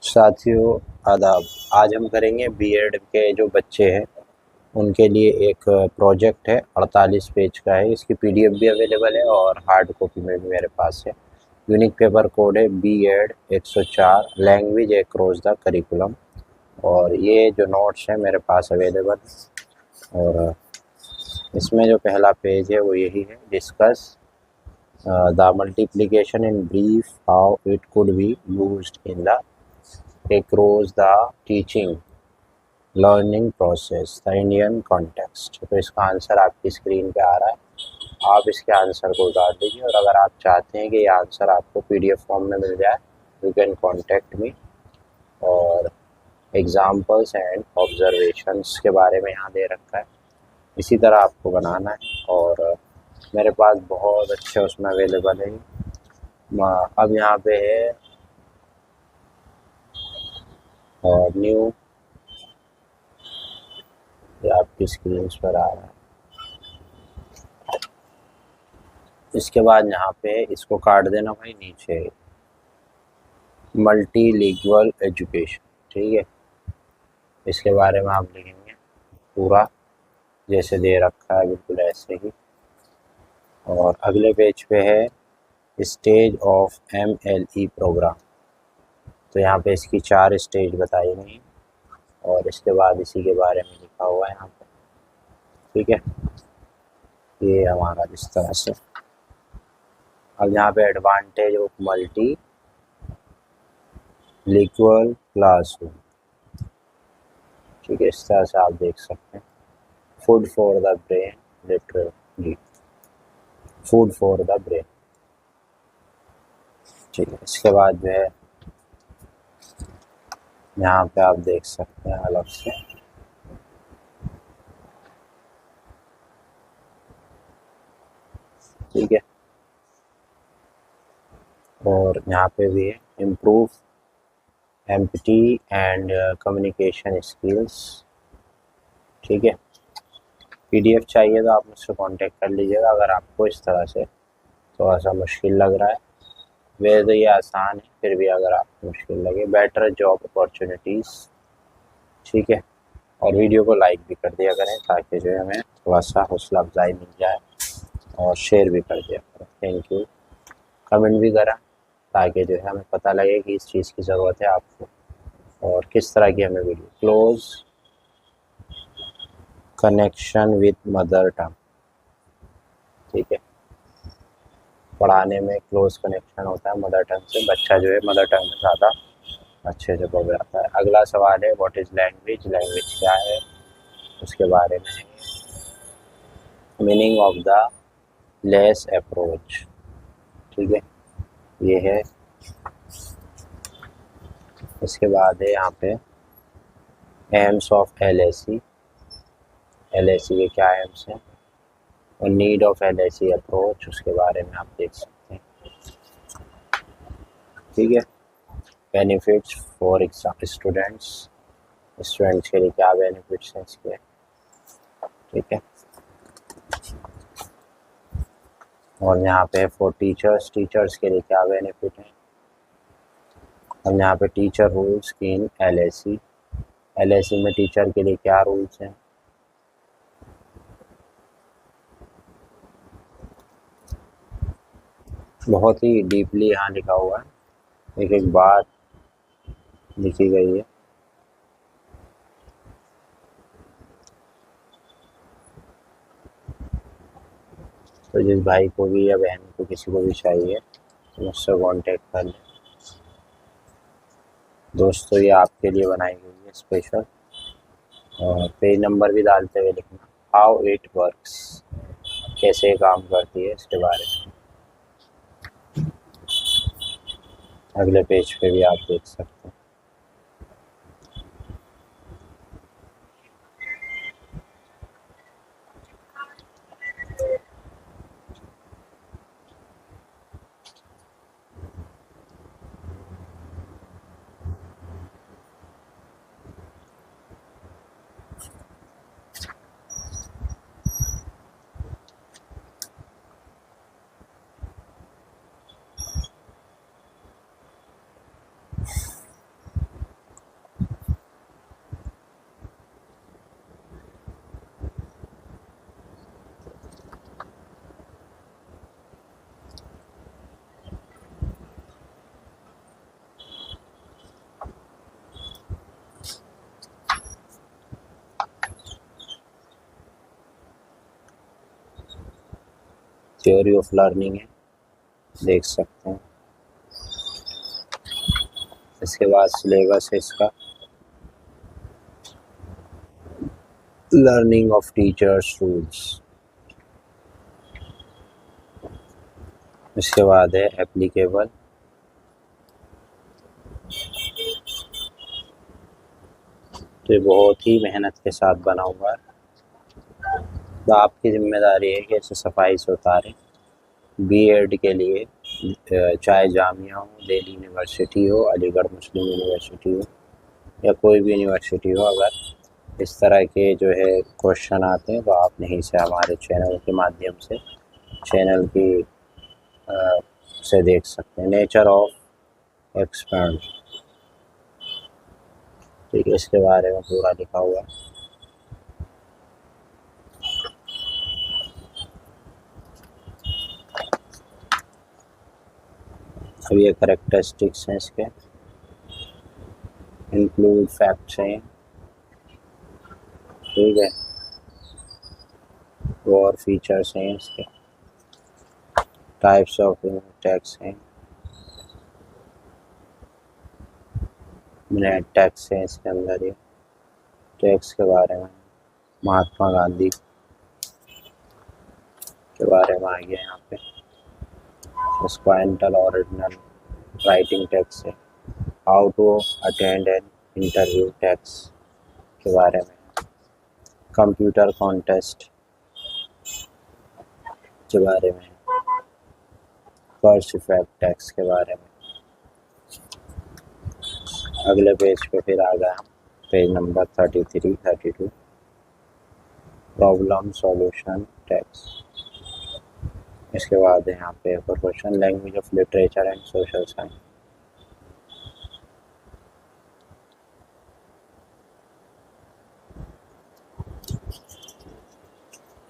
साथियों आदाब। आज हम करेंगे बीएड के जो बच्चे हैं उनके लिए एक प्रोजेक्ट है, 48 पेज का है। इसकी पीडीएफ भी अवेलेबल है और हार्ड कॉपी में भी मेरे पास है। यूनिक पेपर कोड है BEd 104 language across the curriculum. और ये जो नोट्स है मेरे पास अवेलेबल है। और इसमें जो पहला पेज है वो यही है, discuss the multiplication in brief, how it could be used in the across the teaching learning process the Indian context। तो इसका आंसर आपकी स्क्रीन पे आ रहा है, आप इसके आंसर को उतार दीजिए। और अगर आप चाहते हैं कि ये आंसर आपको पीडीएफ फॉर्म में मिल जाए, यू कैन कॉन्टेक्ट मी। और एग्जाम्पल्स एंड ऑब्जर्वेशंस के बारे में यहाँ दे रखा है, इसी तरह आपको बनाना है। और मेरे पास बहुत अच्छे उसमें अवेलेबल है। अब यहाँ पे है और न्यू, ये आपकी स्क्रीन पर आ रहा है। इसके बाद यहाँ पे इसको काट देना भाई नीचे, मल्टीलिंगुअल एजुकेशन, ठीक है। इसके बारे में आप लिखेंगे पूरा जैसे दे रखा है, बिल्कुल ऐसे ही। और अगले पेज पे है स्टेज ऑफ एमएलई प्रोग्राम। तो यहाँ पे इसकी 4 स्टेज बताई गई हैं और इसके बाद इसी के बारे में लिखा हुआ है यहाँ पे, ठीक है। ये हमारा इस तरह से। अब यहाँ पे advantage of multi lingual classroom, ठीक है, इस तरह से आप देख सकते हैं। Food for the brain, literally food for the brain, ठीक है। इसके बाद जो है यहाँ पे आप देख सकते हैं अलग से, ठीक है। और यहाँ पे भी है improve empathy and communication skills, ठीक है। पीडीएफ चाहिए तो आप मुझसे कांटेक्ट कर लीजिएगा अगर आपको इस तरह से थोड़ा सा मुश्किल लग रहा है। वैसे तो ये आसान है, फिर भी अगर आपको मुश्किल लगे। बेटर जॉब अपॉर्चुनिटीज़, ठीक है। और वीडियो को लाइक भी कर दिया करें ताकि जो है हमें थोड़ा सा हौसला अफजाई मिल जाए, और शेयर भी कर दिया करें। Thank you. कमेंट भी करें ताकि जो है हमें पता लगे कि इस चीज़ की ज़रूरत है आपको और किस तरह की हमें video. Close connection with mother tongue, ठीक है। पढ़ाने में क्लोज कनेक्शन होता है मदर टंग से, बच्चा जो है मदर टंग में ज़्यादा अच्छे से पढ़ जाता है। अगला सवाल है व्हाट इज़ लैंग्वेज, लैंग्वेज क्या है, उसके बारे में। Meaning of the less approach, ठीक है, ये है। इसके बाद है यहाँ पे एम्स ऑफ एलएसी, एलएसी के क्या एम्स हैं, और नीड ऑफ एलएसी अप्रोच, उसके बारे में आप देख सकते हैं, ठीक है। Benefits for exam students, students के लिए क्या बेनिफिट्स हैं इसके, ठीक है। और यहाँ पे फॉर टीचर्स, टीचर्स के लिए क्या बेनिफिट है। अब यहाँ पे teacher rules in LAC, LAC में टीचर के लिए क्या रूल्स हैं। बहुत ही डीपली यहाँ लिखा हुआ है, एक एक बात लिखी गई है। तो जिस भाई को भी या बहन को किसी को भी चाहिए तो मुझसे कांटेक्ट कर लें। दोस्तों ये आपके लिए बनाई गई है स्पेशल। और पेज नंबर भी डालते हुए लिखना, हाउ इट वर्क्स, कैसे काम करती है इसके बारे में। अगले पेज पे भी आप देख सकते हैं। थ्योरी ऑफ लर्निंग है, देख सकते हैं। इसके बाद सिलेबस है इसका, लर्निंग ऑफ टीचर्स रूल्स। इसके बाद है एप्लीकेबल, तो ये बहुत ही मेहनत के साथ बना हुआ है, तो आपकी जिम्मेदारी है कि इसे सफाई से उतारें। बीएड के लिए चाहे जामिया हो, दिल्ली यूनिवर्सिटी हो, अलीगढ़ मुस्लिम यूनिवर्सिटी हो या कोई भी यूनिवर्सिटी हो, अगर इस तरह के जो है क्वेश्चन आते हैं तो आप यहीं से हमारे चैनल के माध्यम से चैनल की से देख सकते हैं। नेचर ऑफ एक्सपेंड, ठीक है, इसके बारे में पूरा लिखा हुआ है। अब ये करेक्टरिस्टिक्स हैं इसके, इंक्लूड फैक्ट्स हैं, ठीक है, और फीचर्स हैं इसके, टाइप्स ऑफ टैक्स हैं, नेट टैक्स है इसके अंदर। ये टैक्स के बारे में महात्मा गांधी के बारे में आ गया यहाँ पे। स्क्वांटल ओरिजिनल राइटिंग टैक्स है, how to attend an interview text के बारे में, कंप्यूटर कॉन्टेस्ट के बारे में, कर्स इफेक्ट टैक्स के बारे में। अगले पेज पे फिर आ गया, page number 33, 32, problem solution texts. इसके बाद है यहाँ पे question, language of literature and social science.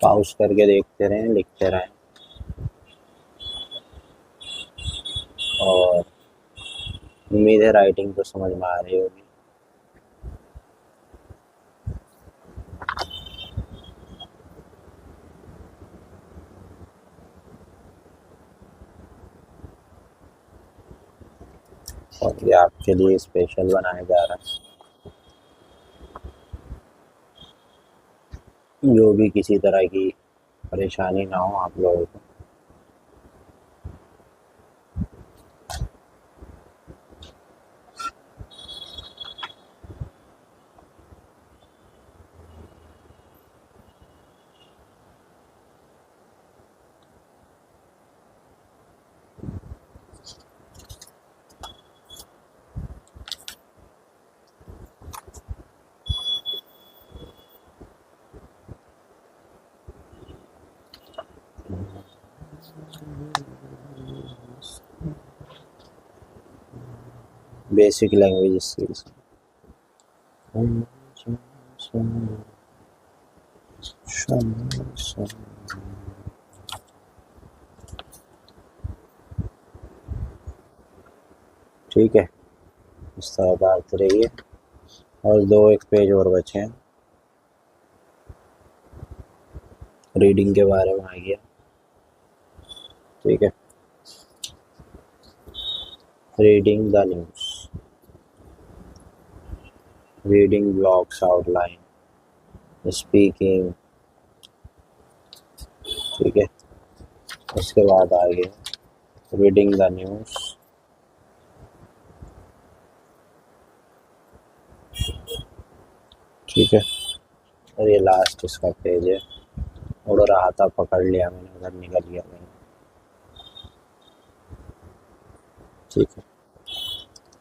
Pause करके देखते रहें, लिखते रहें, और उम्मीद है राइटिंग तो समझ में आ रही होगी। और ये आपके लिए स्पेशल बनाया जा रहा है, जो भी किसी तरह की परेशानी ना हो आप लोगों को। बेसिक लैंग्वेज स्किल्स, ठीक है, इस तरह बात रही है। और एक पेज और बचे हैं, रीडिंग के बारे में आ गया, ठीक है, reading the news, reading blogs outline, speaking, ठीक है। उसके बाद आ गया रीडिंग द न्यूज़, ठीक है, और ये लास्ट इसका पेज है। उड़ रहा था, पकड़ लिया मैंने, उधर निकल गया मैंने, ठीक है,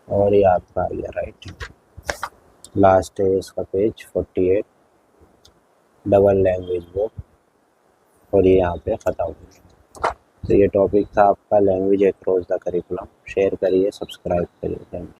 और ये आपका आ गया राइट। लास्ट है इसका पेज 48, डबल लैंग्वेज बुक, और ये यहाँ पे ख़त्म हो गया। तो ये टॉपिक था आपका language across the curriculum. Share करिए, सब्सक्राइब करिए, थैंक यू।